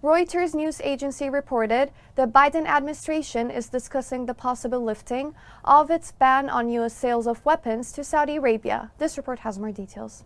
Reuters news agency reported the Biden administration is discussing the possible lifting of its ban on U.S. sales of weapons to Saudi Arabia. This report has more details.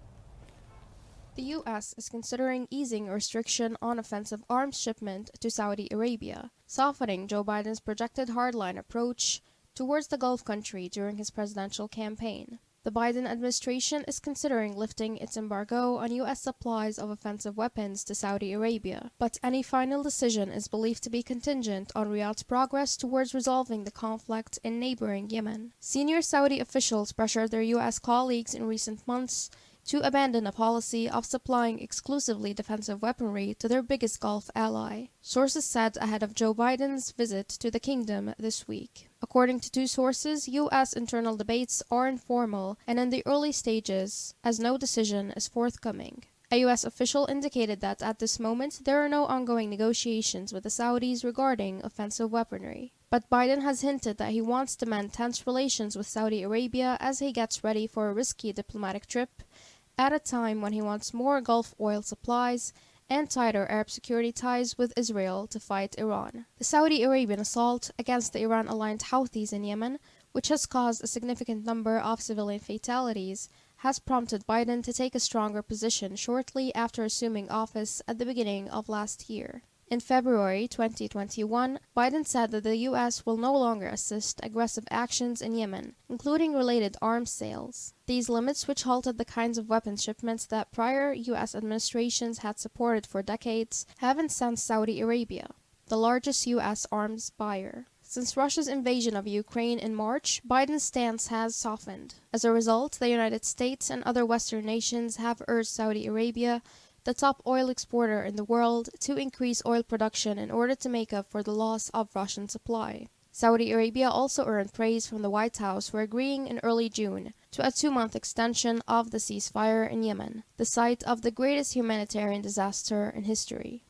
The U.S. is considering easing a restriction on offensive arms shipment to Saudi Arabia, softening Joe Biden's projected hardline approach towards the Gulf country during his presidential campaign. The Biden administration is considering lifting its embargo on U.S. supplies of offensive weapons to Saudi Arabia, but any final decision is believed to be contingent on Riyadh's progress towards resolving the conflict in neighboring Yemen. Senior Saudi officials pressured their U.S. colleagues in recent months to abandon a policy of supplying exclusively defensive weaponry to their biggest Gulf ally, sources said ahead of Joe Biden's visit to the kingdom this week. According to two sources, U.S. internal debates are informal and in the early stages, as no decision is forthcoming. A U.S. official indicated that at this moment there are no ongoing negotiations with the Saudis regarding offensive weaponry. But Biden has hinted that he wants to mend tense relations with Saudi Arabia as he gets ready for a risky diplomatic trip at a time when he wants more Gulf oil supplies and tighter Arab security ties with Israel to fight Iran. The Saudi Arabian assault against the Iran-aligned Houthis in Yemen, which has caused a significant number of civilian fatalities, has prompted Biden to take a stronger position shortly after assuming office at the beginning of last year. In February 2021, Biden said that the U.S. will no longer assist aggressive actions in Yemen, including related arms sales. These limits, which halted the kinds of weapons shipments that prior U.S. administrations had supported for decades, have incensed Saudi Arabia, the largest U.S. arms buyer. Since Russia's invasion of Ukraine in March, Biden's stance has softened. As a result, the United States and other Western nations have urged Saudi Arabia, the top oil exporter in the world, to increase oil production in order to make up for the loss of Russian supply. Saudi Arabia also earned praise from the White House for agreeing in early June to a 2-month extension of the ceasefire in Yemen, the site of the greatest humanitarian disaster in history.